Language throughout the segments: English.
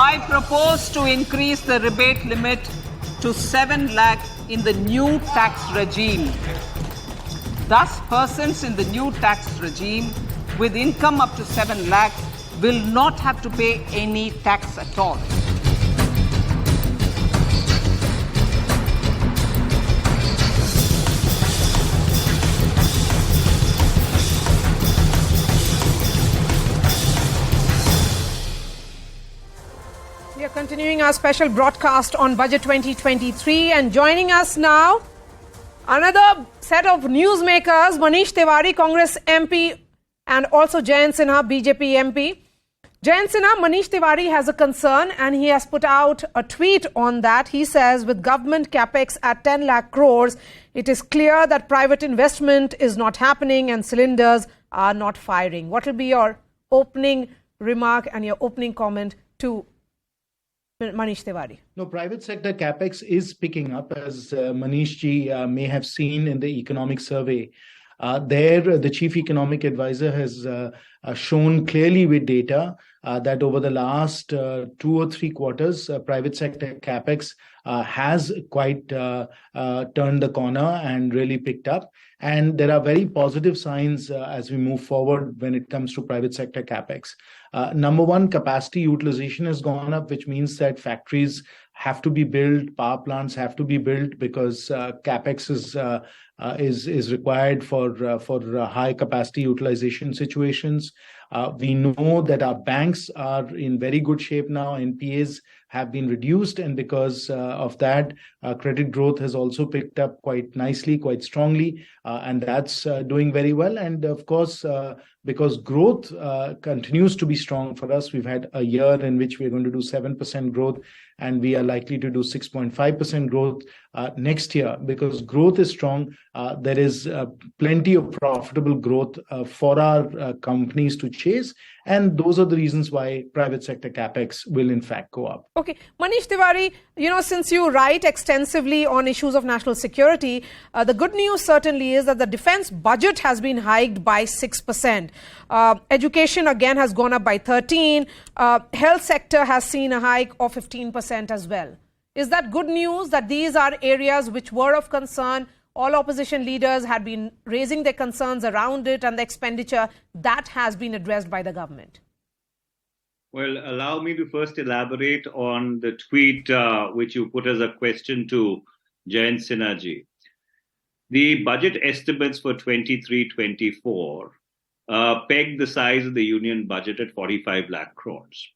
I propose to increase the rebate limit to 7 lakh in the new tax regime. Thus, persons in the new tax regime with income up to 7 lakhs will not have to pay any tax at all. We are continuing our special broadcast on Budget 2023, and joining us now, another set of newsmakers, Manish Tiwari, Congress MP, and also Jayant Sinha, BJP MP. Jayant Sinha, Manish Tiwari has a concern and he has put out a tweet on that. He says, with government capex at 10 lakh crores, it is clear that private investment is not happening and cylinders are not firing. What will be your opening remark and your opening comment to Manish Tiwari? No, private sector capex is picking up, as Manish ji may have seen in the economic survey. There, the chief economic advisor has shown clearly with data that over the last 2 or 3 quarters, private sector capex has quite turned the corner and really picked up. And there are very positive signs as we move forward when it comes to private sector capex. Number one, capacity utilization has gone up, which means that factories have to be built, power plants have to be built because capex is required for high capacity utilization situations. We know that our banks are in very good shape now. NPAs have been reduced, and because of that, credit growth has also picked up quite nicely, quite strongly, and that's doing very well. And of course, because growth continues to be strong for us, we've had a year in which we're going to do 7% growth, and we are likely to do 6.5% growth next year. Because growth is strong, there is plenty of profitable growth for our companies to chase, and those are the reasons why private sector capex will in fact go up. Okay, Manish Tiwari, since you write extensively on issues of national security, the good news certainly is that the defense budget has been hiked by 6%. Education again has gone up by 13%. Health sector has seen a hike of 15% as well. Is that good news that these are areas which were of concern? All opposition leaders had been raising their concerns around it, and the expenditure that has been addressed by the government. Well, allow me to first elaborate on the tweet which you put as a question to Jayant Sinha ji. The budget estimates for 23-24 peg the size of the union budget at 45 lakh crores.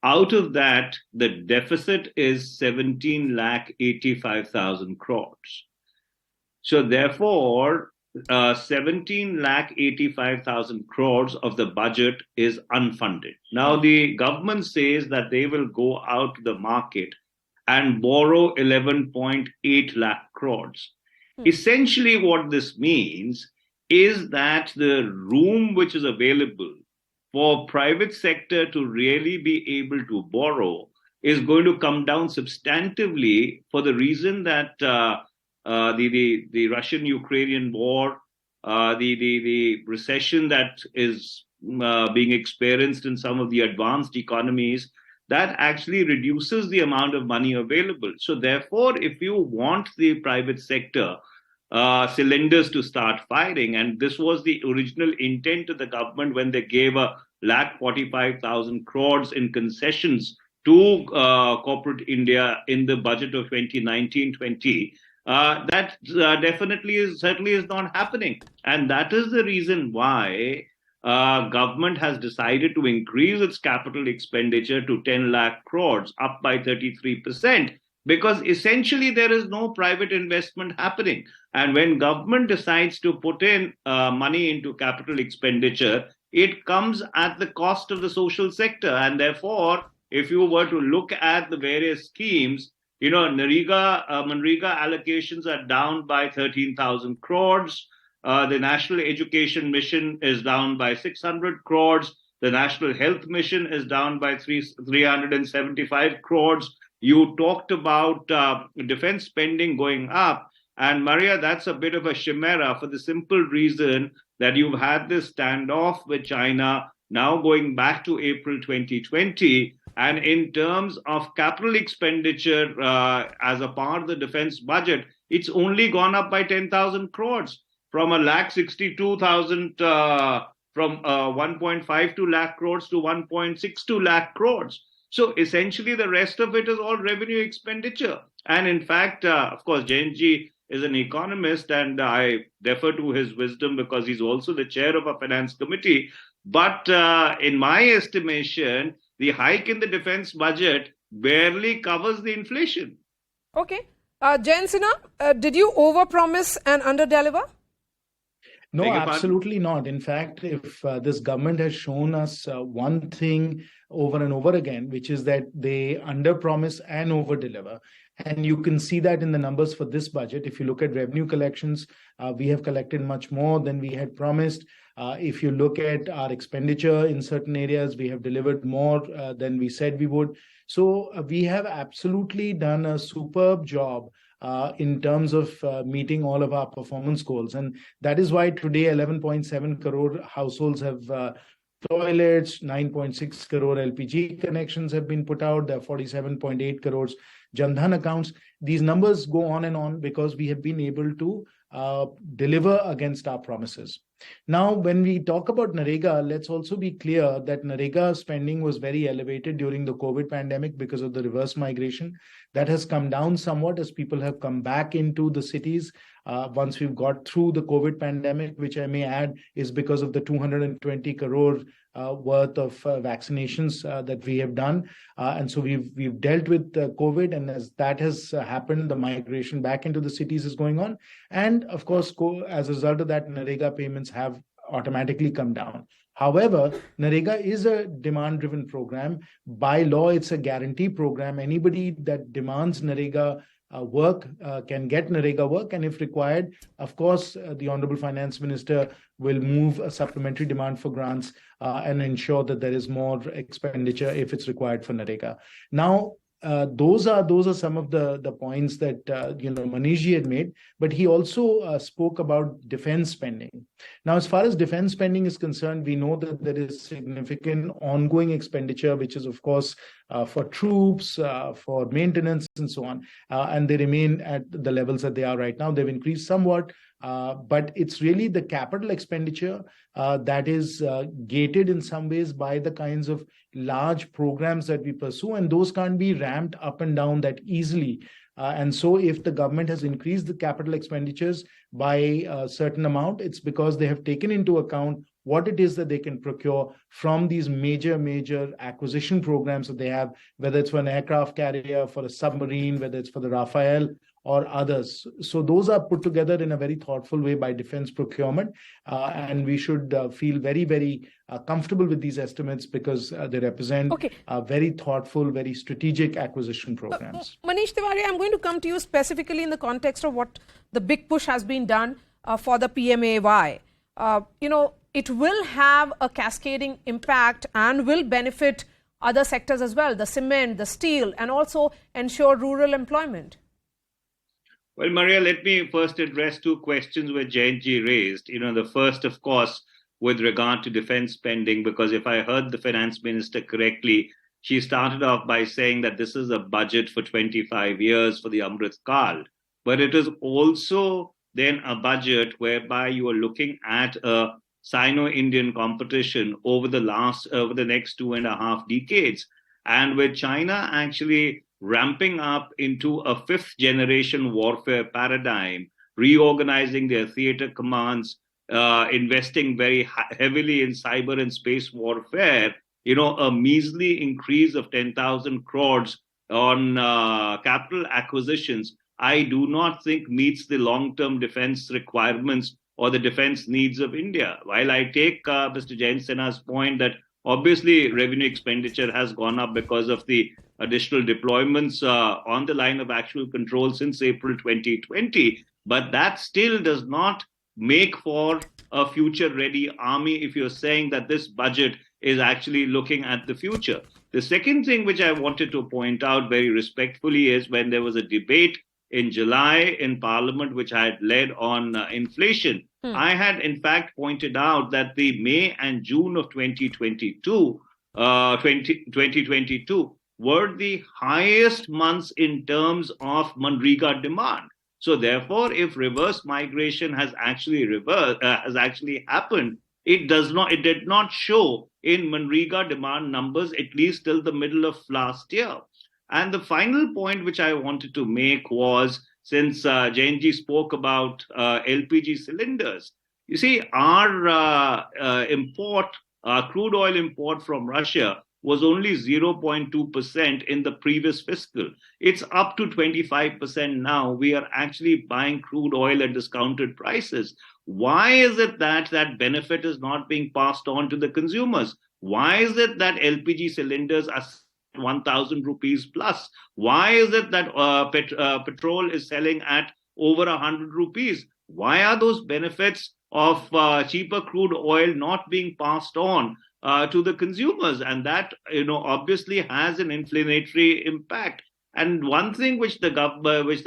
Out of that, the deficit is 17 lakh 85,000 crores. So therefore, 17 lakh 85,000 crores of the budget is unfunded. Now, the government says that they will go out to the market and borrow 11.8 lakh crores. Essentially, what this means is that the room which is available for private sector to really be able to borrow is going to come down substantively for the reason that the Russian-Ukrainian war, the recession that is being experienced in some of the advanced economies, that actually reduces the amount of money available. So therefore, if you want the private sector cylinders to start firing, and this was the original intent of the government when they gave a 1,45,000 crores in concessions to corporate India in the budget of 2019-20, that certainly is not happening. And that is the reason why government has decided to increase its capital expenditure to 10 lakh crores, up by 33%, because essentially there is no private investment happening. And when government decides to put in money into capital expenditure, it comes at the cost of the social sector. And therefore, if you were to look at the various schemes, Manrega allocations are down by 13,000 crores. The National Education Mission is down by 600 crores. The National Health Mission is down by 375 crores. You talked about defense spending going up. And Maria, that's a bit of a chimera for the simple reason that you've had this standoff with China now going back to April 2020. And in terms of capital expenditure as a part of the defense budget, it's only gone up by 10,000 crores from a lakh 62,000 from 1.52 lakh crores to 1.62 lakh crores. So essentially, the rest of it is all revenue expenditure. And in fact, of course, Jainji is an economist, and I defer to his wisdom because he's also the chair of a finance committee. But in my estimation, the hike in the defense budget barely covers the inflation. Okay. Jayant Sinha, did you overpromise and underdeliver? No, Beg your pardon? absolutely not. In fact, if this government has shown us one thing over and over again, which is that they underpromise and overdeliver. And you can see that in the numbers for this budget. If you look at revenue collections, we have collected much more than we had promised. If you look at our expenditure in certain areas, we have delivered more than we said we would. So we have absolutely done a superb job in terms of meeting all of our performance goals. And that is why today 11.7 crore households have toilets, 9.6 crore LPG connections have been put out. There are 47.8 crores Jan Dhan accounts. These numbers go on and on because we have been able to deliver against our promises. Now, when we talk about Narega, let's also be clear that Narega spending was very elevated during the COVID pandemic because of the reverse migration. That has come down somewhat as people have come back into the cities once we've got through the COVID pandemic, which I may add is because of the 220 crore worth of vaccinations that we have done. And so we've dealt with COVID, and as that has happened, the migration back into the cities is going on. And of course, as a result of that, Narega payments have automatically come down. However, Narega is a demand-driven program. By law, it's a guarantee program. Anybody that demands Narega work can get Narega work, and if required, of course, the Honorable Finance Minister will move a supplementary demand for grants and ensure that there is more expenditure if it's required for Narega. Now, those are some of the points that Manishji had made, but he also spoke about defense spending. Now, as far as defense spending is concerned, we know that there is significant ongoing expenditure, which is of course for troops, for maintenance, and so on, and they remain at the levels that they are right now. They've increased somewhat. But it's really the capital expenditure that is gated in some ways by the kinds of large programs that we pursue, and those can't be ramped up and down that easily. And so if the government has increased the capital expenditures by a certain amount, it's because they have taken into account what it is that they can procure from these major acquisition programs that they have, whether it's for an aircraft carrier, for a submarine, whether it's for the Rafale or others. So those are put together in a very thoughtful way by defense procurement. And we should feel very comfortable with these estimates because they represent very thoughtful, very strategic acquisition programs. Manish Tiwari, I'm going to come to you specifically in the context of what the big push has been done for the PMAY. It will have a cascading impact and will benefit other sectors as well, the cement, the steel, and also ensure rural employment. Well, Maria, let me first address two questions which Jayanji raised. The first, of course, with regard to defense spending, because if I heard the finance minister correctly, she started off by saying that this is a budget for 25 years for the Amrit Kal. But it is also then a budget whereby you are looking at a Sino-Indian competition over the next 2.5 decades. And with China actually ramping up into a fifth generation warfare paradigm, reorganizing their theater commands, investing very heavily in cyber and space warfare, a measly increase of 10,000 crores on capital acquisitions, I do not think meets the long-term defense requirements or the defense needs of India. While I take Mr. Jayant Sinha's point that obviously revenue expenditure has gone up because of the additional deployments on the line of actual control since April 2020, but that still does not make for a future-ready army if you're saying that this budget is actually looking at the future. The second thing which I wanted to point out very respectfully is when there was a debate in July in Parliament, which I had led on inflation, I had in fact pointed out that the May and June of 2022 2022 were the highest months in terms of Manrega demand. So therefore, if reverse migration has actually happened, it did not show in Manrega demand numbers, at least till the middle of last year. And the final point which I wanted to make was, since Jainji spoke about LPG cylinders, you see, our crude oil import from Russia was only 0.2% in the previous fiscal. It's up to 25% now. We are actually buying crude oil at discounted prices. Why is it that that benefit is not being passed on to the consumers? Why is it that LPG cylinders are 1,000 rupees plus? Why is it that petrol is selling at over 100 rupees? Why are those benefits of cheaper crude oil not being passed on to the consumers? And that, obviously has an inflationary impact. And one thing which the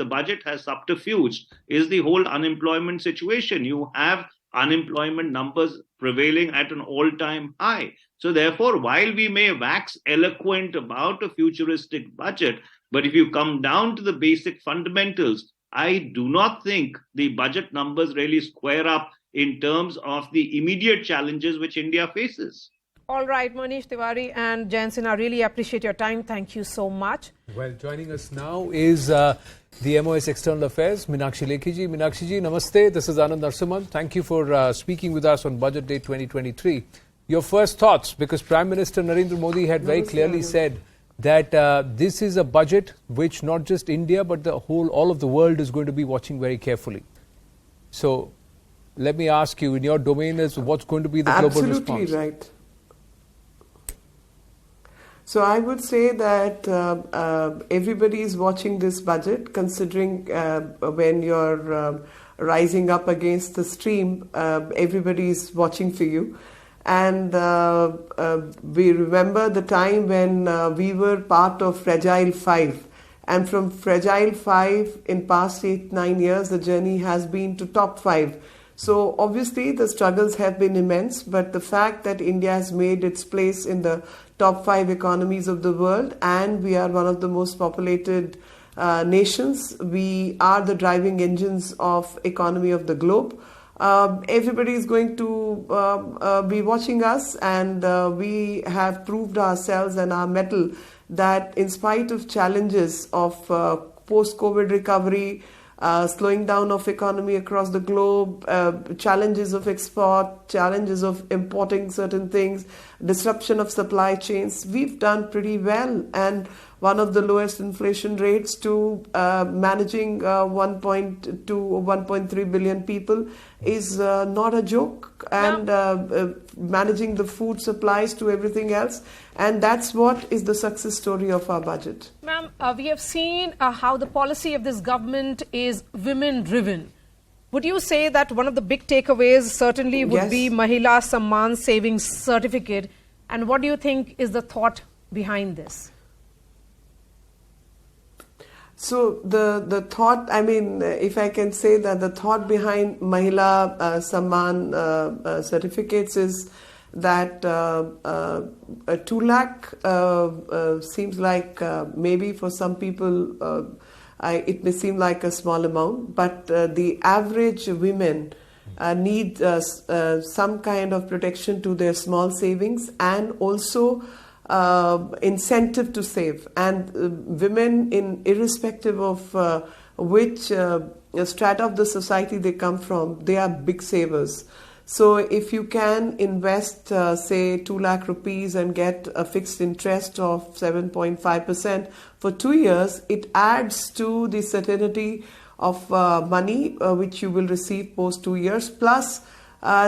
budget has subterfuged is the whole unemployment situation. You have unemployment numbers prevailing at an all-time high. So therefore, while we may wax eloquent about a futuristic budget, but if you come down to the basic fundamentals, I do not think the budget numbers really square up in terms of the immediate challenges which India faces. All right, Manish Tiwari and Jayant Sinha, I really appreciate your time. Thank you so much. Well, joining us now is the MOS External Affairs, Meenakshi Lekhi ji. Meenakshi ji, namaste. This is Anand Narasimhan. Thank you for speaking with us on Budget Day 2023. Your first thoughts, because Prime Minister Narendra Modi had very clearly said that this is a budget which not just India but all of the world is going to be watching very carefully. So let me ask you, in your domain, is what's going to be the global response? Absolutely right. So I would say that everybody is watching this budget, considering when you're rising up against the stream, everybody is watching for you. And we remember the time when we were part of Fragile 5. And from Fragile 5 in past 8-9 years, the journey has been to top 5. So obviously the struggles have been immense, but the fact that India has made its place in the top 5 economies of the world, and we are one of the most populated nations, we are the driving engines of economy of the globe. Everybody is going to be watching us, and we have proved ourselves and our mettle that in spite of challenges of post-COVID recovery, slowing down of economy across the globe, challenges of export, challenges of importing certain things, disruption of supply chains, we've done pretty well, and one of the lowest inflation rates to managing 1.2 or 1.3 billion people is not a joke, and managing the food supplies to everything else, and that's what is the success story of our budget. Ma'am, we have seen how the policy of this government is women-driven. Would you say that one of the big takeaways certainly would be Mahila Samman Savings Certificate, and what do you think is the thought behind this? So the thought, I mean, if I can say that the thought behind Mahila Samman certificates is that 2 lakh seems like maybe for some people it may seem like a small amount, but the average women need some kind of protection to their small savings, and also incentive to save. And women, irrespective of which strata of the society they come from, they are big savers. So if you can invest, say, 2 lakh rupees and get a fixed interest of 7.5% for 2 years, it adds to the certainty of money which you will receive post 2 years. Plus,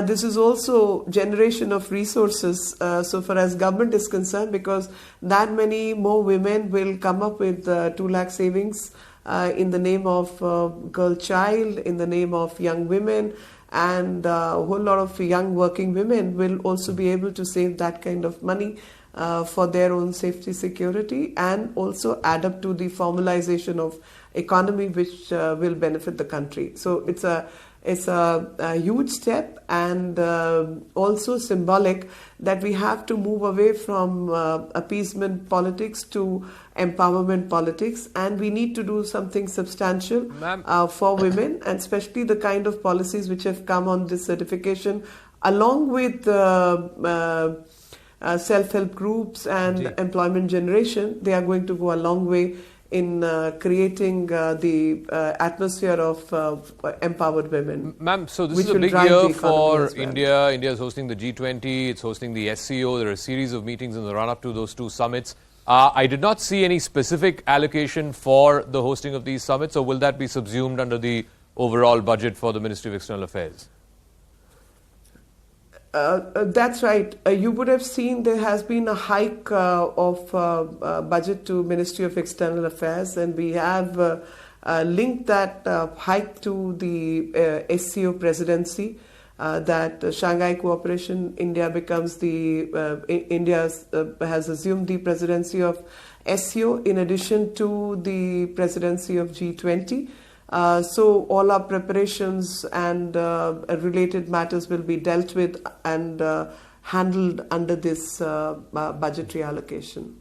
this is also generation of resources so far as government is concerned, because that many more women will come up with 2 lakh savings in the name of girl child, in the name of young women, and a whole lot of young working women will also be able to save that kind of money for their own safety, security, and also add up to the formalization of economy which will benefit the country. So it's a It's a huge step and also symbolic that we have to move away from appeasement politics to empowerment politics, and we need to do something substantial for women, and especially the kind of policies which have come on this certification, along with self-help groups and employment generation. They are going to go a long way in creating the atmosphere of empowered women. Ma'am, so this is a big year for India. India is hosting the G20, it's hosting the SCO. There are a series of meetings in the run-up to those two summits. I did not see any specific allocation for the hosting of these summits, or will that be subsumed under the overall budget for the Ministry of External Affairs? That's right. You would have seen there has been a hike of budget to Ministry of External Affairs, and we have linked that hike to the SCO presidency. That Shanghai Cooperation, India becomes the India has assumed the presidency of SCO in addition to the presidency of G20. So all our preparations and related matters will be dealt with and handled under this budgetary allocation.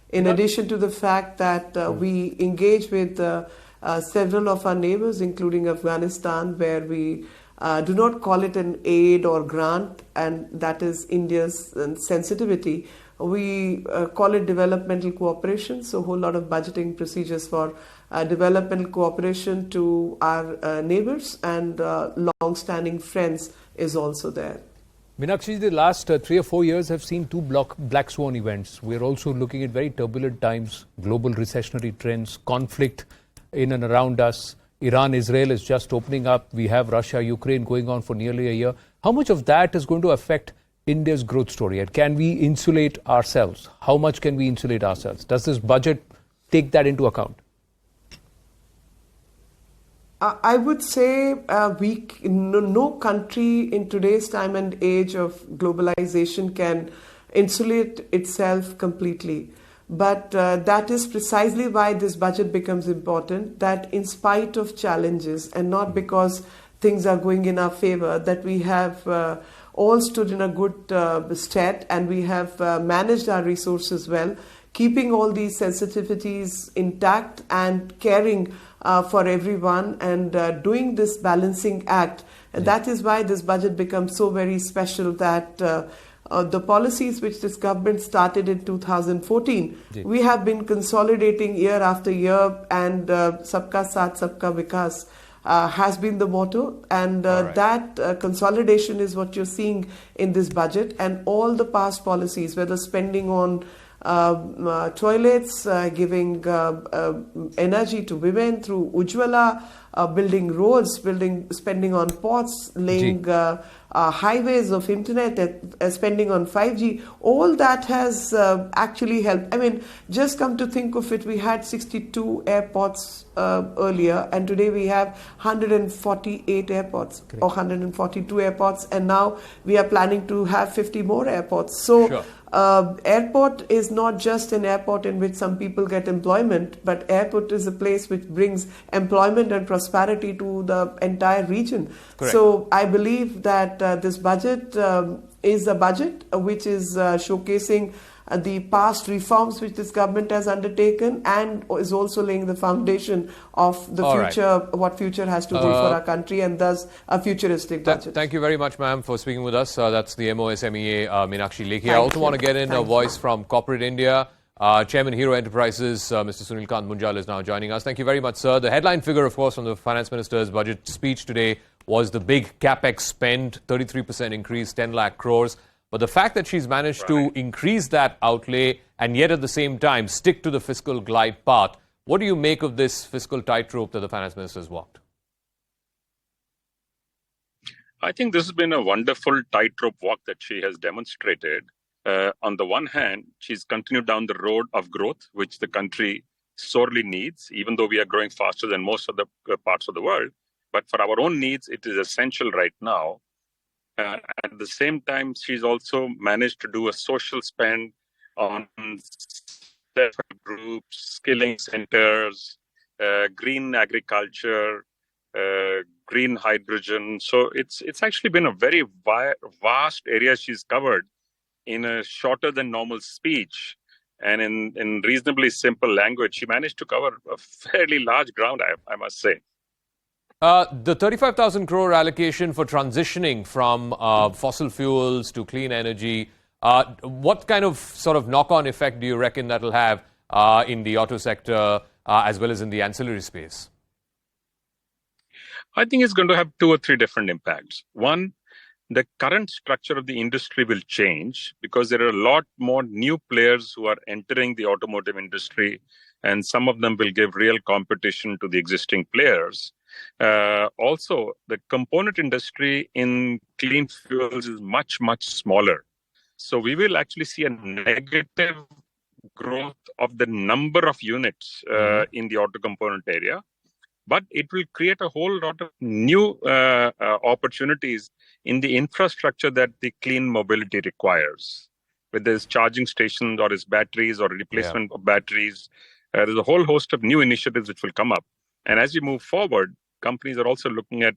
In addition to the fact that we engage with several of our neighbors, including Afghanistan, where we do not call it an aid or grant, and that is India's sensitivity. We call it developmental cooperation, so a whole lot of budgeting procedures for developmental cooperation to our neighbors and long-standing friends is also there. Meenakshi, the last 3 or 4 years have seen two black swan events. We're also looking at very turbulent times, global recessionary trends, conflict in and around us. Iran-Israel is just opening up. We have Russia-Ukraine going on for nearly a year. How much of that is going to affect India's growth story? And can we insulate ourselves? How much can we insulate ourselves? Does this budget take that into account? I would say no country in today's time and age of globalization can insulate itself completely. But that is precisely why this budget becomes important, that in spite of challenges and not because things are going in our favor, that we have all stood in a good stead and we have managed our resources well, keeping all these sensitivities intact and caring for everyone and doing this balancing act. And that is why this budget becomes so very special, that the policies which this government started in 2014, we have been consolidating year after year, and Sabka Saath, Sabka Vikas has been the motto, and that consolidation is what you're seeing in this budget. And all the past policies, whether spending on toilets, giving energy to women through Ujjwala, building roads, spending on ports, laying highways of internet, spending on 5G, all that has actually helped. I mean, just come to think of it, we had 62 airports earlier, and today we have 148 airports or 142 airports, and now we are planning to have 50 more airports. So airport is not just an airport in which some people get employment, but airport is a place which brings employment and prosperity to the entire region. Correct. So I believe that this budget is a budget which is showcasing the past reforms which this government has undertaken, and is also laying the foundation of the future, what future has to hold for our country, and thus a futuristic budget. Thank you very much, ma'am, for speaking with us. That's the MOSMEA, Meenakshi Lekhi. I also want to get in a voice from Corporate India. Chairman Hero Enterprises, Mr. Sunilkant Munjal is now joining us. Thank you very much, sir. The headline figure, of course, from the Finance Minister's budget speech today was the big capex spend, 33% increase, 10 lakh crores. But the fact that she's managed to increase that outlay and yet at the same time stick to the fiscal glide path, what do you make of this fiscal tightrope that the Finance Minister has walked? I think this has been a wonderful tightrope walk that she has demonstrated. On the one hand, she's continued down the road of growth, which the country sorely needs, even though we are growing faster than most of the parts of the world. But for our own needs, it is essential right now. At the same time, she's also managed to do a social spend on self-help groups, skilling centers, green agriculture, green hydrogen. So it's actually been a very vast area she's covered in a shorter than normal speech. And in reasonably simple language, she managed to cover a fairly large ground, I must say. The 35,000 crore allocation for transitioning from fossil fuels to clean energy, what kind of sort of knock-on effect do you reckon that will have in the auto sector as well as in the ancillary space? I think it's going to have 2 or 3 different impacts. One, the current structure of the industry will change because there are a lot more new players who are entering the automotive industry, and some of them will give real competition to the existing players. Also, the component industry in clean fuels is much, much smaller. So we will actually see a negative growth of the number of units in the auto component area. But it will create a whole lot of new opportunities in the infrastructure that the clean mobility requires, whether it's charging stations or it's batteries or replacement of batteries. There's a whole host of new initiatives which will come up. And as you move forward, companies are also looking at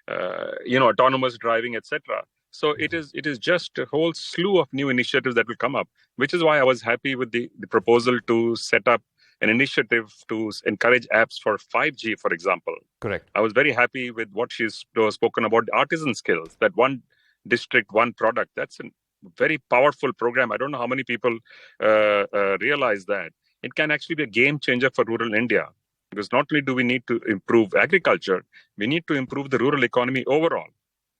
autonomous driving, etc. So it is just a whole slew of new initiatives that will come up, which is why I was happy with the proposal to set up an initiative to encourage apps for 5G, for example. Correct. I was very happy with what she's spoken about, artisan skills, that one district, one product. That's a very powerful program. I don't know how many people realize that. It can actually be a game changer for rural India. Because not only do we need to improve agriculture, we need to improve the rural economy overall.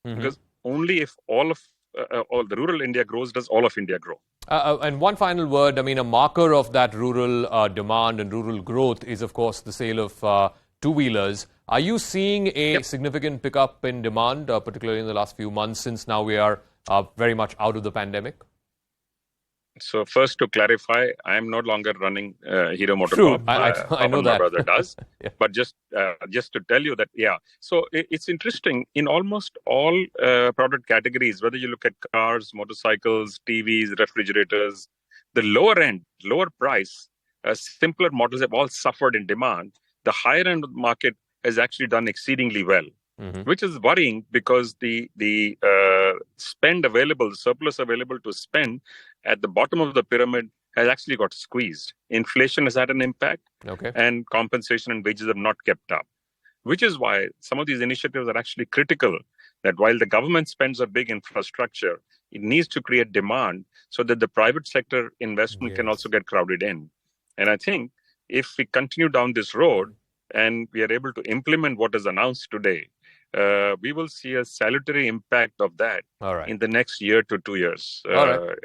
Because only if all the rural India grows, does all of India grow. And one final word, I mean, a marker of that rural demand and rural growth is, of course, the sale of two-wheelers. Are you seeing a significant pickup in demand, particularly in the last few months, since now we are very much out of the pandemic? So first, to clarify, I am no longer running Hero MotoCorp. True, I know that. My brother does. But just to tell you that, So it's interesting. In almost all product categories, whether you look at cars, motorcycles, TVs, refrigerators, the lower end, lower price, simpler models have all suffered in demand. The higher end of the market has actually done exceedingly well. Which is worrying because the spend available, the surplus available to spend at the bottom of the pyramid has actually got squeezed. Inflation has had an impact, and compensation and wages have not kept up. Which is why some of these initiatives are actually critical, that while the government spends a big infrastructure, it needs to create demand so that the private sector investment can also get crowded in. And I think if we continue down this road and we are able to implement what is announced today, we will see a salutary impact of that in the next year to 2 years.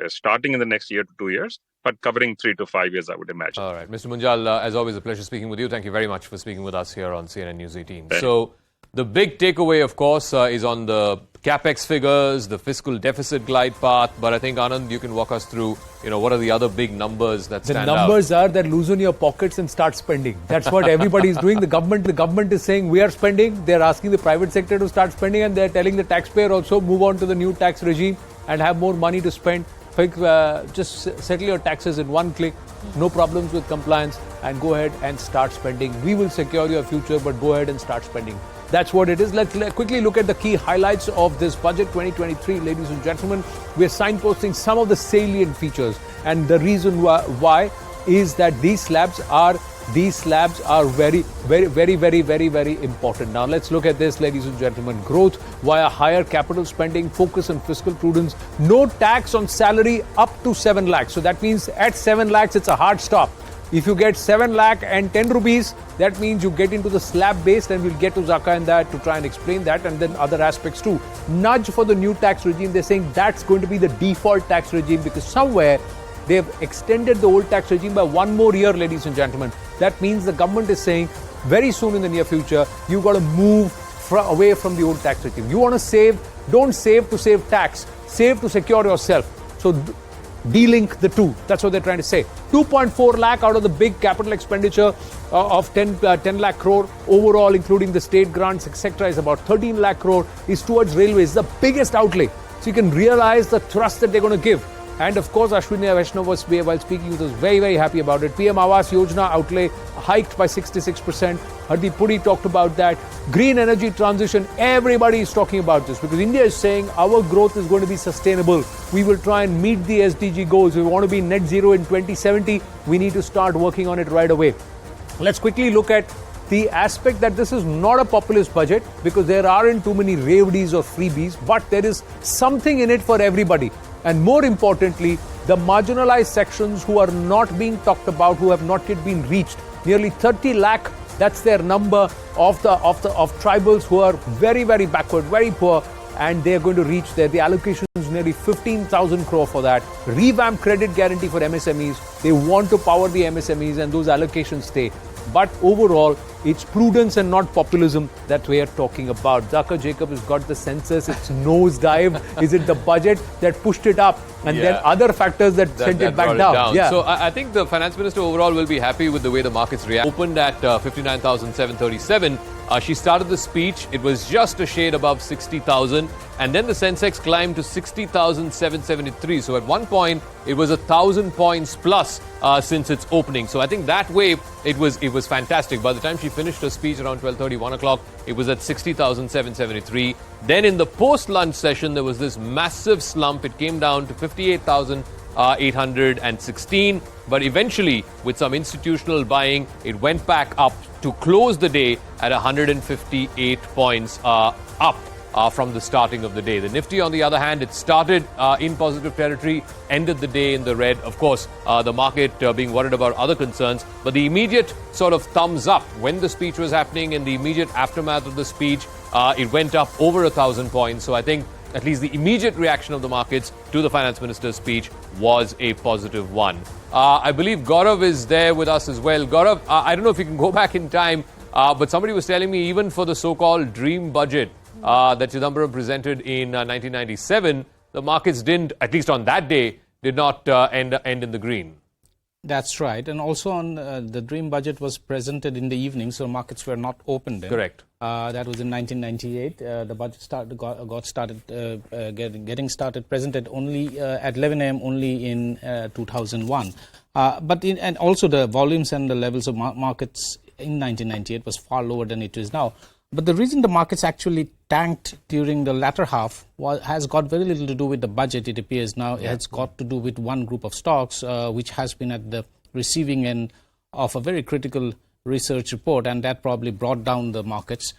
Starting in the next year to 2 years, but covering 3 to 5 years, I would imagine. All right. Mr. Munjal, as always, a pleasure speaking with you. Thank you very much for speaking with us here on CNN News 18. So the big takeaway, of course, is on the capex figures, the fiscal deficit glide path. But I think, Anand, you can walk us through, what are the other big numbers that stand out? The numbers are that loosen your pockets and start spending. That's what everybody is doing. The government is saying we are spending. They're asking the private sector to start spending, and they're telling the taxpayer also move on to the new tax regime and have more money to spend. Just settle your taxes in one click. No problems with compliance, and go ahead and start spending. We will secure your future, but go ahead and start spending. That's what it is. Let's quickly look at the key highlights of this budget 2023, ladies and gentlemen. We're signposting some of the salient features, and the reason why is that these slabs are very, very, very, very, very, very important. Now let's look at this, ladies and gentlemen. Growth via higher capital spending, focus on fiscal prudence, no tax on salary up to 7 lakhs. So that means at 7 lakhs, it's a hard stop. If you get 7 lakh and 10 rupees, that means you get into the slab based, and we'll get to Zaka and that to try and explain that, and then other aspects too. Nudge for the new tax regime. They're saying that's going to be the default tax regime because somewhere they've extended the old tax regime by 1 more year, ladies and gentlemen. That means the government is saying very soon in the near future, you've got to move away from the old tax regime. You want to save, don't save to save tax, save to secure yourself. So de-link the two. That's what they're trying to say. 2.4 lakh out of the big capital expenditure of 10 lakh crore overall, including the state grants, etc., is about 13 lakh crore is towards railways, the biggest outlay. So you can realize the thrust that they're going to give. And of course, Ashwini Vaishnav was, while speaking, was very, very happy about it. PM Awas Yojana outlay hiked by 66%. Hardeep Puri talked about that. Green energy transition, everybody is talking about this because India is saying our growth is going to be sustainable. We will try and meet the SDG goals. We want to be net zero in 2070. We need to start working on it right away. Let's quickly look at the aspect that this is not a populist budget because there aren't too many raveries or freebies, but there is something in it for everybody. And more importantly, the marginalized sections who are not being talked about, who have not yet been reached. Nearly 30 lakh, that's their number of tribals who are very, very backward, very poor, and they're going to reach there. The allocation is nearly 15,000 crore for that. Revamp credit guarantee for MSMEs. They want to power the MSMEs and those allocations stay. But overall, it's prudence and not populism that we are talking about. Zakir Jacob has got the census, it's nosedive. Is it the budget that pushed it up? And then other factors that sent it back down. Yeah. So I think the finance minister overall will be happy with the way the markets react. Opened at 59,737. She started the speech. It was just a shade above 60,000. And then the Sensex climbed to 60,773. So at one point, it was 1,000 points plus since its opening. So I think that way, it was fantastic. By the time she finished her speech around 12:30, 1 o'clock, it was at 60,773. Then in the post-lunch session, there was this massive slump. It came down to 58,816. But eventually, with some institutional buying, it went back up to close the day at 158 points up from the starting of the day. The Nifty, on the other hand, it started in positive territory, ended the day in the red. Of course, the market being worried about other concerns. But the immediate sort of thumbs up when the speech was happening, in the immediate aftermath of the speech, it went up over 1,000 points. So I think at least the immediate reaction of the markets to the finance minister's speech was a positive one. I believe Gaurav is there with us as well. Gaurav, I don't know if you can go back in time, but somebody was telling me even for the so-called dream budget that Chidambaram presented in 1997, the markets didn't, at least on that day, did not end in the green. That's right. And also on the dream budget was presented in the evening, so markets were not open then. Correct. That was in 1998. The budget getting started, presented only at 11 a.m. only in 2001. And also the volumes and the levels of markets in 1998 was far lower than it is now. But the reason the markets actually tanked during the latter half has got very little to do with the budget, it appears now. It has got to do with one group of stocks, which has been at the receiving end of a very critical research report, and that probably brought down the markets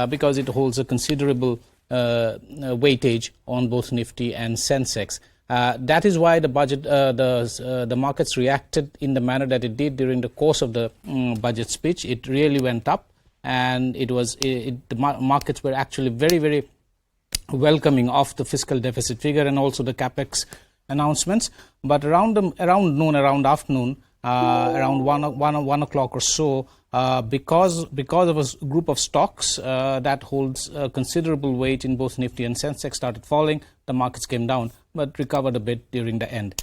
because it holds a considerable weightage on both Nifty and Sensex. That is why the budget, the markets reacted in the manner that it did during the course of the budget speech. It really went up. And the markets were actually very, very welcoming of the fiscal deficit figure and also the capex announcements. But around afternoon, around 1 o'clock or so, because of a group of stocks that holds considerable weight in both Nifty and Sensex started falling, the markets came down but recovered a bit during the end.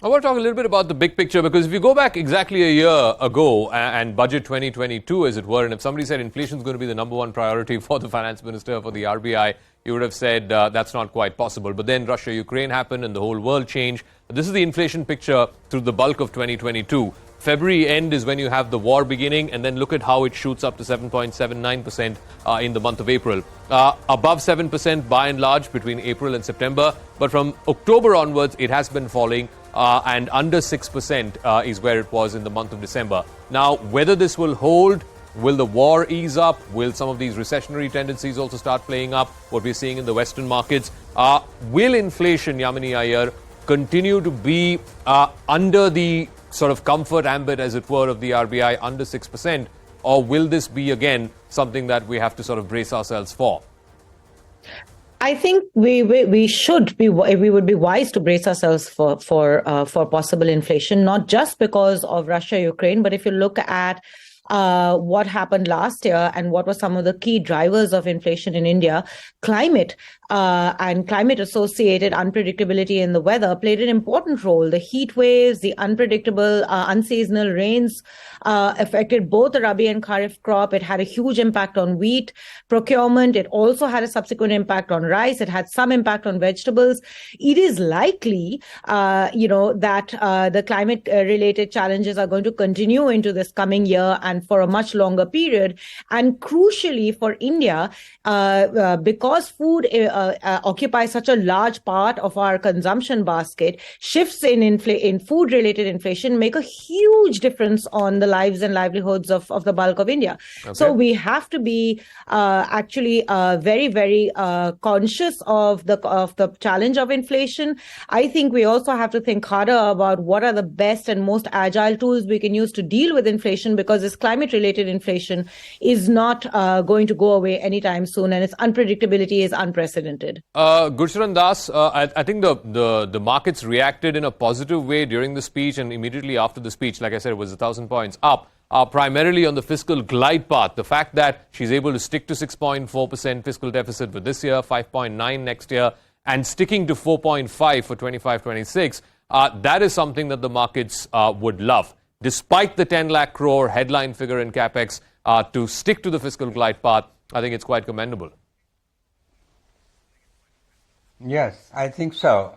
I want to talk a little bit about the big picture, because if you go back exactly a year ago and budget 2022, as it were, and if somebody said inflation is going to be the number one priority for the finance minister, for the RBI, you would have said that's not quite possible. But then Russia-Ukraine happened and the whole world changed. This is the inflation picture through the bulk of 2022. February end is when you have the war beginning, and then look at how it shoots up to 7.79% in the month of April. Above 7% by and large between April and September, but from October onwards it has been falling. And under 6% is where it was in the month of December. Now, whether this will hold, will the war ease up, will some of these recessionary tendencies also start playing up, what we're seeing in the Western markets? Will inflation, Yamini Iyer, continue to be under the sort of comfort ambit, as it were, of the RBI, under 6%? Or will this be, again, something that we have to sort of brace ourselves for? I think we would be wise to brace ourselves for possible inflation, not just because of Russia-Ukraine, but if you look at what happened last year and what were some of the key drivers of inflation in India, climate and climate-associated unpredictability in the weather played an important role. The heat waves, the unpredictable, unseasonal rains affected both the Rabi and Kharif crop. It had a huge impact on wheat procurement. It also had a subsequent impact on rice. It had some impact on vegetables. It is likely, that the climate-related challenges are going to continue into this coming year and for a much longer period. And crucially for India, because food occupies such a large part of our consumption basket, shifts in food-related inflation make a huge difference on the lives and livelihoods of the bulk of India. Okay. So we have to be very, very conscious of the challenge of inflation. I think we also have to think harder about what are the best and most agile tools we can use to deal with inflation, because this climate-related inflation is not going to go away anytime soon, and its unpredictability is unprecedented. Gurcharan Das, I think the markets reacted in a positive way during the speech and immediately after the speech. Like I said, it was 1,000 points up, primarily on the fiscal glide path. The fact that she's able to stick to 6.4% fiscal deficit for this year, 5.9 next year, and sticking to 4.5 for 25-26, that is something that the markets would love. Despite the 10 lakh crore headline figure in capex, to stick to the fiscal glide path, I think it's quite commendable. Yes, I think so.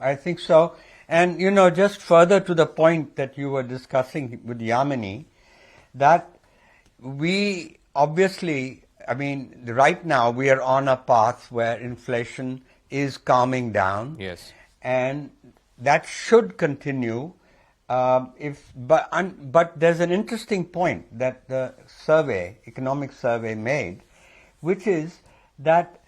And, just further to the point that you were discussing with Yamini, that we obviously, right now we are on a path where inflation is calming down. Yes. And that should continue. But there's an interesting point that the economic survey made, which is that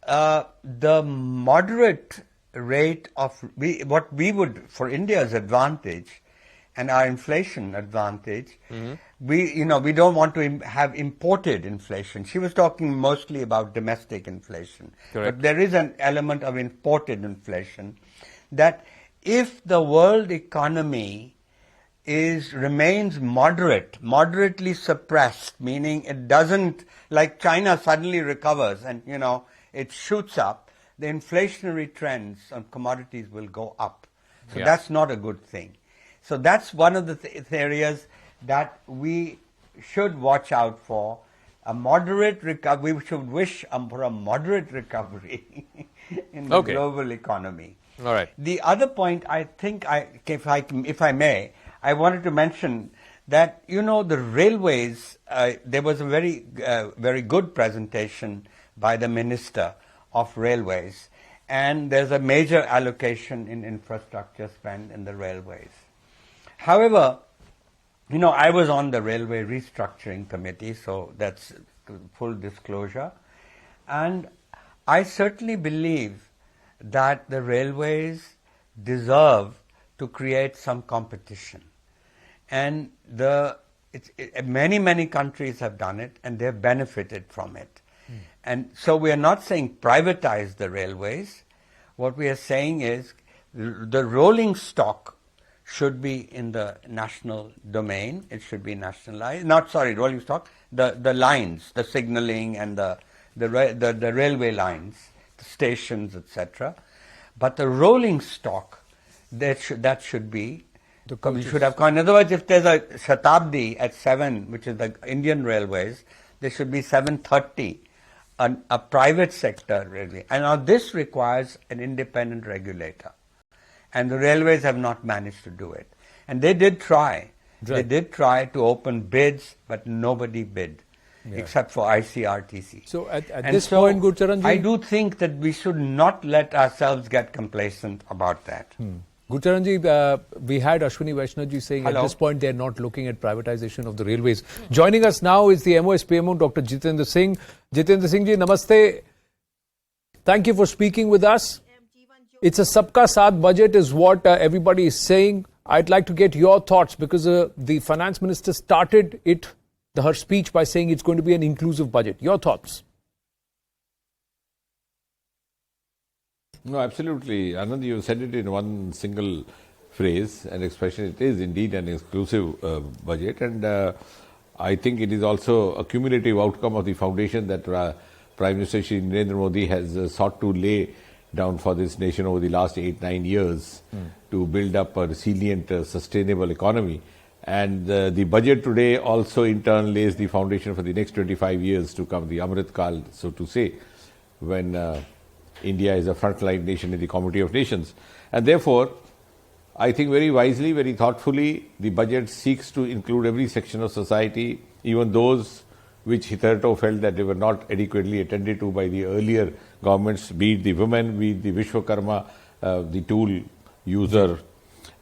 the moderate rate of what we would, for India's advantage and our inflation advantage, we don't want to have imported inflation. She was talking mostly about domestic inflation. Correct. But there is an element of imported inflation, that if the world economy remains moderately suppressed, meaning it doesn't, like China suddenly recovers and, it shoots up, the inflationary trends on commodities will go up. So that's not a good thing. So that's one of the areas that we should watch out for. A moderate recovery. We should wish for a moderate recovery in the global economy. All right. The other point, I think, if I may, I wanted to mention that, the railways, there was a very good presentation by the Minister of Railways, and there's a major allocation in infrastructure spend in the railways. However, I was on the Railway Restructuring Committee, so that's full disclosure, and I certainly believe that the railways deserve to create some competition. And many countries have done it, and they've benefited from it. And so we are not saying privatize the railways. What we are saying is the rolling stock should be in the national domain. It should be nationalized. Rolling stock, the lines, the signaling and the railway lines, the stations, etc. But the rolling stock, that should be. We should have. In other words, if there's a Shatabdi at 7, which is the Indian Railways, there should be 730, a private sector railway. And now this requires an independent regulator. And the railways have not managed to do it. And they did try. Right. They did try to open bids, but nobody bid, except for ICRTC. So at this point, Gurcharan ji, I do think that we should not let ourselves get complacent about that. Gurcharan ji, we had Ashwini Vaishnav ji saying at this point they're not looking at privatization of the railways. Joining us now is the MOS PMO, Dr. Jitendra Singh. Jitendra Singh ji, namaste. Thank you for speaking with us. It's a Sabka Saath budget is what everybody is saying. I'd like to get your thoughts, because the finance minister started her speech by saying it's going to be an inclusive budget. Your thoughts? No, absolutely. Anand, you said it in one single phrase and expression. It is indeed an exclusive budget. And I think it is also a cumulative outcome of the foundation that Prime Minister Shri Narendra Modi has sought to lay down for this nation over the last 8-9 years to build up a resilient, sustainable economy. And the budget today also in turn lays the foundation for the next 25 years to come, the Amrit Kal, so to say, when India is a frontline nation in the Community of Nations. And therefore, I think very wisely, very thoughtfully, the budget seeks to include every section of society, even those which hitherto felt that they were not adequately attended to by the earlier governments, be it the women, be it the Vishwakarma, the tool user,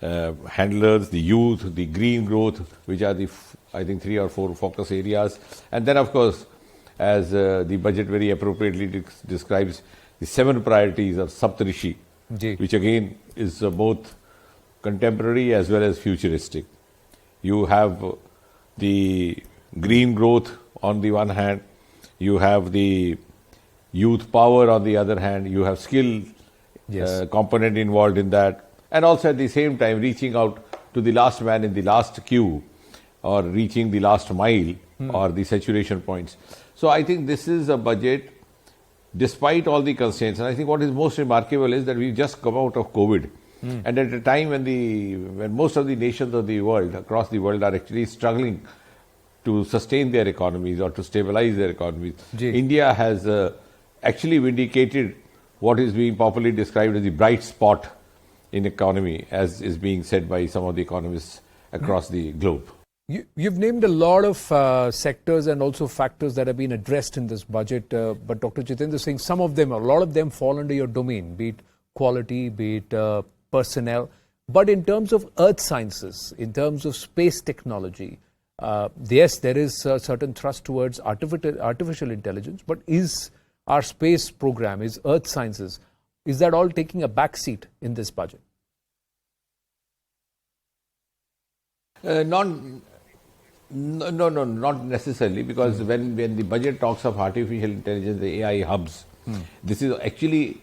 handlers, the youth, the green growth, which are the, I think, 3 or 4 focus areas. And then, of course, as the budget very appropriately describes, the 7 priorities of Saptarishi, which again is both contemporary as well as futuristic. You have the green growth on the one hand, you have the youth power on the other hand, you have skill component involved in that, and also at the same time reaching out to the last man in the last queue or reaching the last mile or the saturation points. So I think this is a budget despite all the constraints, and I think what is most remarkable is that we've just come out of COVID. And at a time when most of the nations of the world, across the world, are actually struggling to sustain their economies or to stabilize their economies, India has actually vindicated what is being popularly described as the bright spot in economy, as is being said by some of the economists across the globe. You've named a lot of sectors and also factors that have been addressed in this budget, but Dr. Jitendra is saying some of them, a lot of them fall under your domain, be it quality, be it personnel. But in terms of earth sciences, in terms of space technology, yes, there is a certain thrust towards artificial intelligence, but is our space program, is earth sciences, is that all taking a back seat in this budget? No, not necessarily, because when the budget talks of artificial intelligence, the AI hubs, this is actually,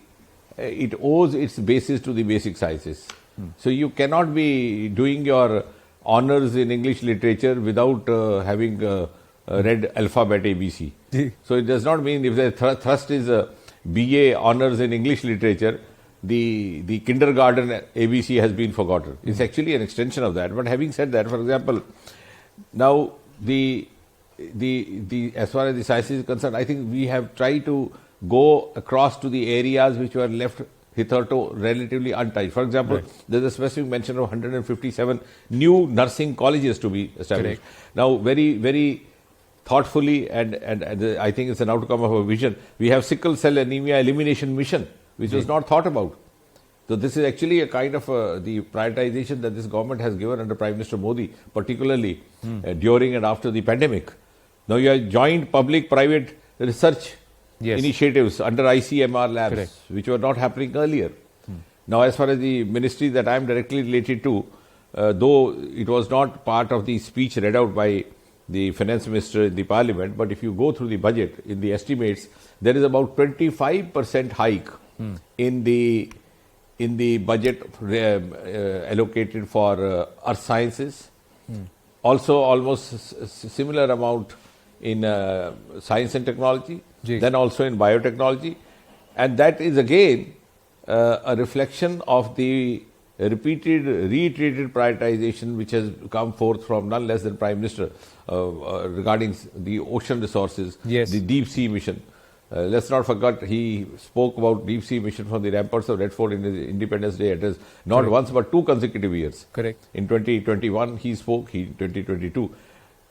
it owes its basis to the basic sciences. So you cannot be doing your honors in English literature without having read alphabet ABC. So it does not mean if the thrust is BA honors in English literature, the kindergarten ABC has been forgotten. It's actually an extension of that. But having said that, for example, now the as far as the sciences is concerned, I think we have tried to go across to the areas which were left hitherto relatively untouched. For example, there's a specific mention of 157 new nursing colleges to be established. Now, very, very thoughtfully, and I think it's an outcome of a vision, we have sickle cell anemia elimination mission, which was not thought about. So this is actually a kind of the prioritization that this government has given under Prime Minister Modi, particularly during and after the pandemic. Now you have joined public-private research initiatives under ICMR labs, which were not happening earlier. Now, as far as the ministry that I am directly related to, though it was not part of the speech read out by the finance minister in the parliament, but if you go through the budget, in the estimates, there is about 25% hike in the budget allocated for earth sciences. Also, almost similar amount in science and technology, then also in biotechnology. And that is again a reflection of the reiterated prioritization which has come forth from none less than Prime Minister regarding the ocean resources, the deep sea mission. Let's not forget, he spoke about deep sea mission from the ramparts of Red Fort in his Independence Day address, not once but 2 consecutive years. In 2021 he spoke, 2022.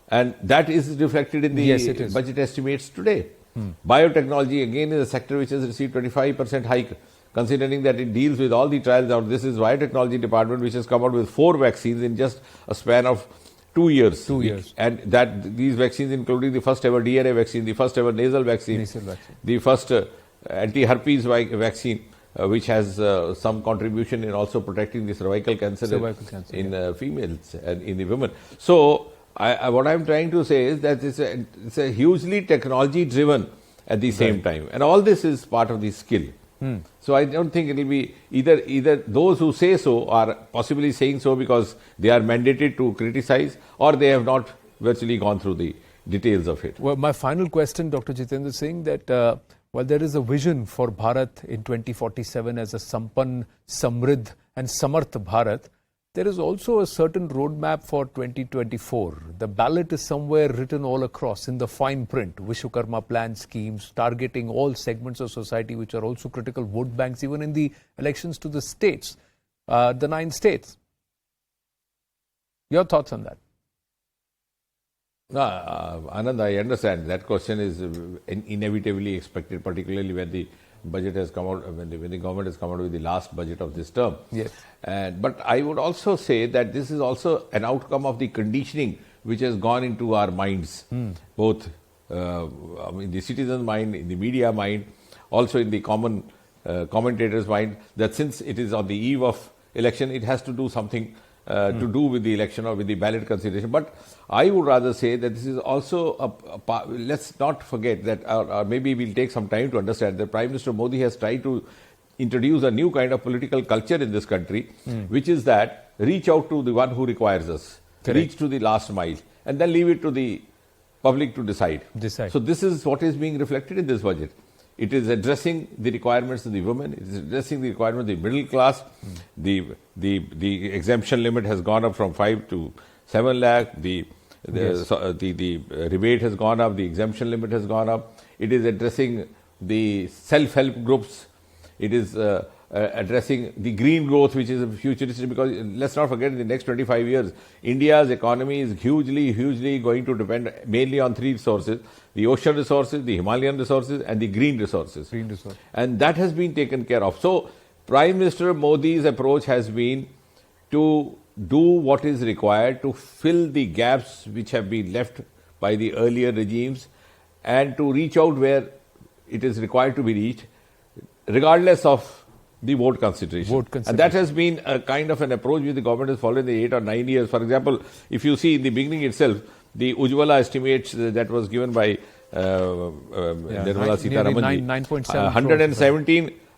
And that is reflected in the budget estimates today. Biotechnology again is a sector which has received 25% hike, considering that it deals with all the trials out. This is biotechnology department which has come out with 4 vaccines in just a span of 2 years. 2 years. And that these vaccines, including the first ever DNA vaccine, the first ever nasal vaccine, the first anti-herpes vaccine, which has some contribution in also protecting the cervical cancer in females and in the women. So, what I'm trying to say is that it's a hugely technology driven at the same time. And all this is part of the skill. So I don't think it will be either those who say so are possibly saying so because they are mandated to criticize, or they have not virtually gone through the details of it. Well, my final question, Dr. Jitendra Singh, that while there is a vision for Bharat in 2047 as a Sampann, Samriddh and Samarth Bharat, there is also a certain roadmap for 2024. The ballot is somewhere written all across in the fine print. Vishwakarma plan schemes targeting all segments of society which are also critical vote banks, even in the elections to the states, the 9 states. Your thoughts on that? Anand, I understand that question is inevitably expected, particularly when the budget has come out, when the government has come out with the last budget of this term. Yes. But I would also say that this is also an outcome of the conditioning which has gone into our minds, both in the citizen's mind, in the media mind, also in the common commentator's mind, that since it is on the eve of election, it has to do something to do with the election or with the ballot consideration. But I would rather say that this is also let's not forget that, or maybe we'll take some time to understand that Prime Minister Modi has tried to introduce a new kind of political culture in this country, which is that reach out to the one who requires us, reach to the last mile, and then leave it to the public to decide. So this is what is being reflected in this budget. It is addressing the requirements of the women. It is addressing the requirements of the middle class. The exemption limit has gone up from 5 to 7 lakh. The rebate has gone up. The exemption limit has gone up. It is addressing the self-help groups. It is addressing the green growth, which is futuristic, because let's not forget, in the next 25 years, India's economy is hugely going to depend mainly on 3 resources: the ocean resources, the Himalayan resources, and the green resources. And that has been taken care of. So Prime Minister Modi's approach has been to do what is required to fill the gaps which have been left by the earlier regimes, and to reach out where it is required to be reached, regardless of the vote consideration. And that has been a kind of an approach which the government has followed in the 8 or 9 years. For example, if you see in the beginning itself, the Ujjwala estimates that was given by Nirmala Sitharaman,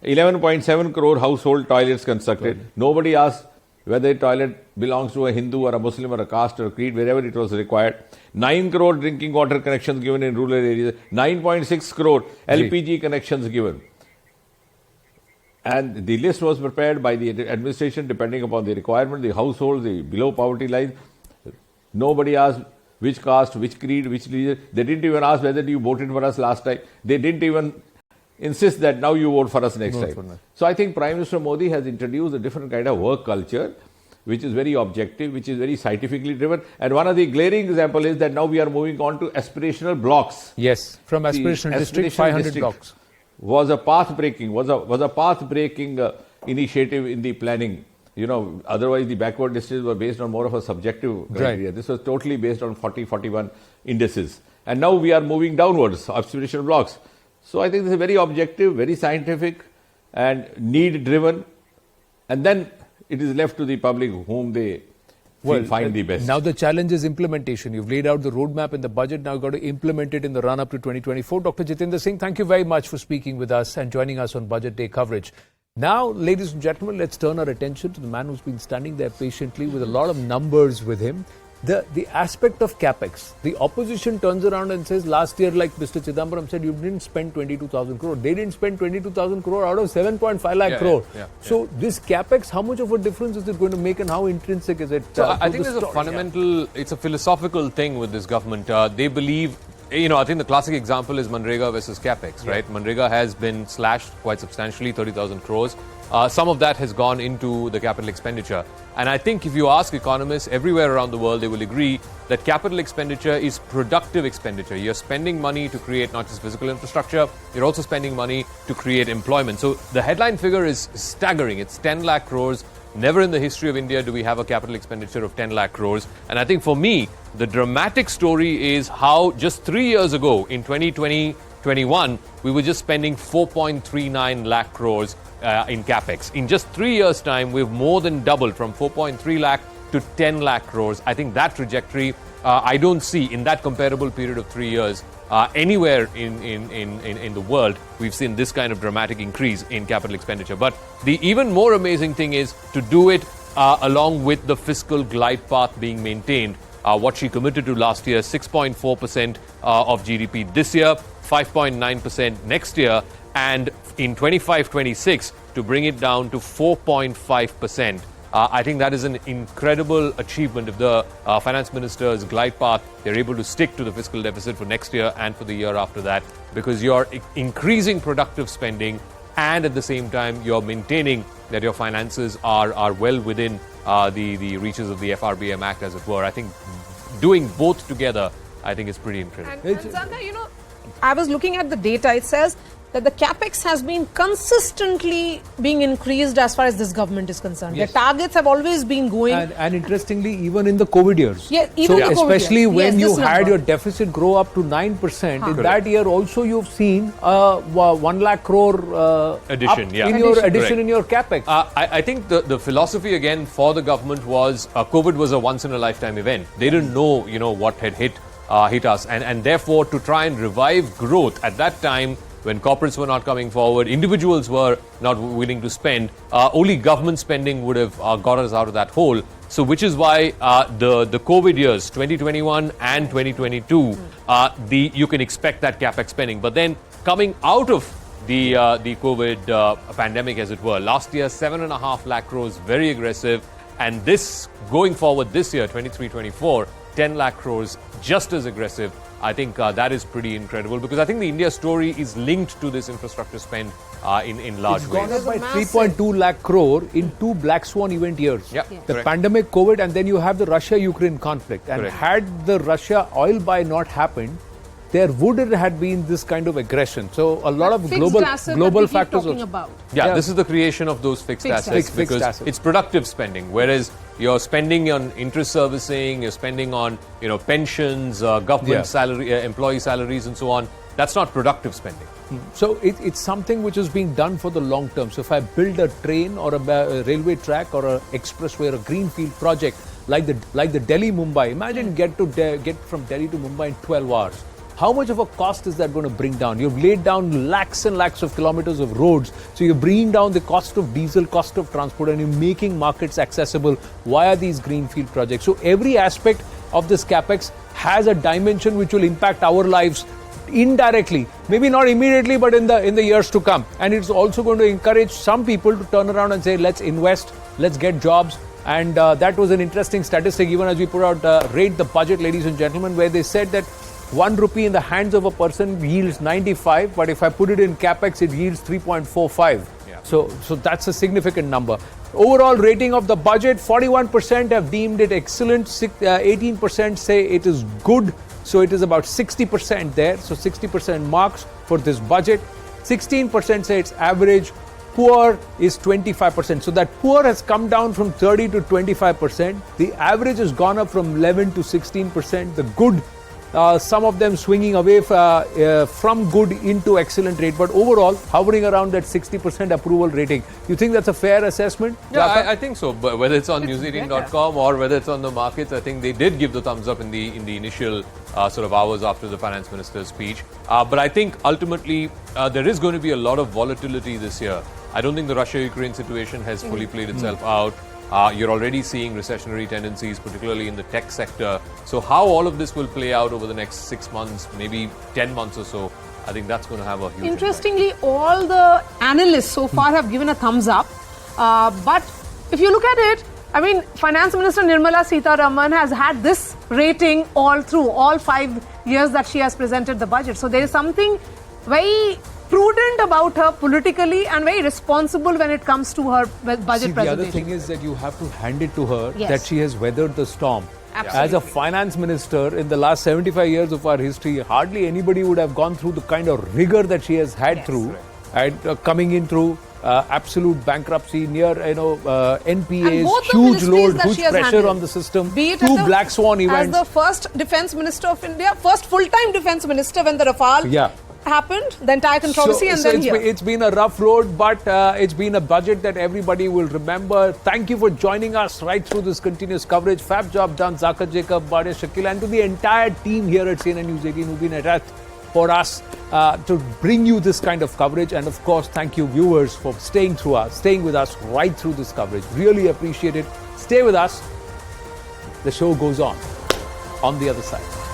11.7 crore household toilets constructed. Nobody asked whether the toilet belongs to a Hindu or a Muslim or a caste or a creed, wherever it was required. 9 crore drinking water connections given in rural areas. 9.6 crore LPG connections given. And the list was prepared by the administration depending upon the requirement, the households, the below poverty line. Nobody asked which caste, which creed, which religion. They didn't even ask whether you voted for us last time. They didn't even insist that now you vote for us next time. So I think Prime Minister Modi has introduced a different kind of work culture, which is very objective, which is very scientifically driven. And one of the glaring examples is that now we are moving on to aspirational blocks. Yes, from aspirational district, 500 blocks. Was a path-breaking initiative in the planning. Otherwise the backward districts were based on more of a subjective criteria. This was totally based on 41 indices. And now we are moving downwards, aspirational blocks. So I think this is very objective, very scientific and need-driven. And then it is left to the public whom they find the best. Now the challenge is implementation. You've laid out the roadmap in the budget. Now you've got to implement it in the run-up to 2024. Dr. Jitendra Singh, thank you very much for speaking with us and joining us on Budget Day coverage. Now, ladies and gentlemen, let's turn our attention to the man who's been standing there patiently with a lot of numbers with him. The aspect of capex. The opposition turns around and says, last year, like Mr. Chidambaram said, you didn't spend 22,000 crore. They didn't spend 22,000 crore out of 7.5 lakh crore. So this capex, how much of a difference is it going to make and how intrinsic is it? So I think there's a fundamental, it's a philosophical thing with this government. They believe, I think the classic example is Manrega versus capex, right? Manrega has been slashed quite substantially, 30,000 crores. Some of that has gone into the capital expenditure. And I think if you ask economists everywhere around the world, they will agree that capital expenditure is productive expenditure. You're spending money to create not just physical infrastructure, you're also spending money to create employment. So the headline figure is staggering. It's 10 lakh crores. Never in the history of India do we have a capital expenditure of 10 lakh crores. And I think for me, the dramatic story is how just 3 years ago in 2020-21, we were just spending 4.39 lakh crores in capex. In just 3 years' time, we've more than doubled from 4.3 lakh to 10 lakh crores. I think that trajectory, I don't see in that comparable period of 3 years anywhere in the world we've seen this kind of dramatic increase in capital expenditure. But the even more amazing thing is to do it along with the fiscal glide path being maintained what she committed to last year, 6.4% of GDP this year, 5.9% next year, and in 25-26 to bring it down to 4.5%. I think that is an incredible achievement if the finance minister's glide path, they're able to stick to the fiscal deficit for next year and for the year after that, because you're increasing productive spending and at the same time you're maintaining that your finances are well within the reaches of the FRBM Act, as it were. I think doing both together, I think is pretty incredible. And Sandhya, I was looking at the data. It says that the capex has been consistently being increased as far as this government is concerned. Yes. The targets have always been going. And interestingly, even in the COVID years. Yeah, even so the COVID especially years. when Yes, you this had number. your deficit grow up to 9%, in Correct. that year also you've seen 1 lakh crore Addition, up yeah. in your Correct. addition in your capex. I think the philosophy again for the government was COVID was a once in a lifetime event. They didn't know, what had hit us, and therefore to try and revive growth at that time when corporates were not coming forward, individuals were not willing to spend, only government spending would have got us out of that hole. So which is why the COVID years, 2021 and 2022, you can expect that capex spending. But then coming out of the COVID pandemic, as it were, last year 7.5 lakh crores, very aggressive, and this going forward this year, 23-24, 10 lakh crores, just as aggressive. I think that is pretty incredible, because I think the India story is linked to this infrastructure spend in large It's ways. gone up by 3.2 lakh crore in two black swan event years. Yeah, the correct. pandemic, COVID, and then you have the Russia-Ukraine conflict. And Correct. had the Russia oil buy not happened, there wouldn't have been this kind of aggression. So a lot of Fixed global asset that we keep factors. talking also. about. Yeah, this is the creation of those fixed assets, Fixed because assets. it's productive spending. Whereas you're spending on interest servicing, you're spending on pensions, government salary, employee salaries, and so on. That's not productive spending. So it's something which is being done for the long term. So if I build a train or a railway track or an expressway or a greenfield project like the Delhi-Mumbai, imagine get from Delhi to Mumbai in 12 hours. How much of a cost is that going to bring down? You've laid down lakhs and lakhs of kilometers of roads. So you're bringing down the cost of diesel, cost of transport, and you're making markets accessible via these greenfield projects. So every aspect of this capex has a dimension which will impact our lives indirectly, maybe not immediately, but in the years to come. And it's also going to encourage some people to turn around and say, let's invest, let's get jobs. And that was an interesting statistic, even as we put out Rate the Budget, ladies and gentlemen, where they said that 1 rupee in the hands of a person yields 95, but if I put it in capex, it yields 3.45. Yeah. So that's a significant number. Overall rating of the budget, 41% have deemed it excellent, 18% say it is good, so it is about 60% there. So 60% marks for this budget. 16% say it's average. Poor is 25%. So that poor has come down from 30 to 25%. The average has gone up from 11 to 16%. The good, some of them swinging away from good into excellent rate, but overall hovering around that 60% approval rating. You think that's a fair assessment? Yeah, I think so. But whether it's on newsreading.com or whether it's on the markets, I think they did give the thumbs up in the initial sort of hours after the finance minister's speech. But I think ultimately there is going to be a lot of volatility this year. I don't think the Russia-Ukraine situation has fully played itself out. You're already seeing recessionary tendencies, particularly in the tech sector. So how all of this will play out over the next 6 months, maybe 10 months or so, I think that's going to have a huge Interestingly, all the analysts so far have given a thumbs up. But if you look at it, I mean, Finance Minister Nirmala Sitharaman has had this rating all through, all 5 years that she has presented the budget. So there is something very prudent about her politically and very responsible when it comes to her budget presentation. The other thing is that you have to hand it to her Yes. that she has weathered the storm. Absolutely. As a finance minister, in the last 75 years of our history, hardly anybody would have gone through the kind of rigor that she has had through, and coming in through absolute bankruptcy, near NPAs, huge load, huge pressure on the system, two black swan events. As the first defense minister of India, first full-time defense minister when the Rafale happened, the entire controversy, and then it's been a rough road, but it's been a budget that everybody will remember. Thank you for joining us right through this continuous coverage. Fab job done, Zakir Jacob, Badia Shakil, and to the entire team here at CNN News 18 who've been attached for us to bring you this kind of coverage. And of course, thank you viewers for staying with us right through this coverage. Really appreciate it. Stay with us. The show goes on. on the other side.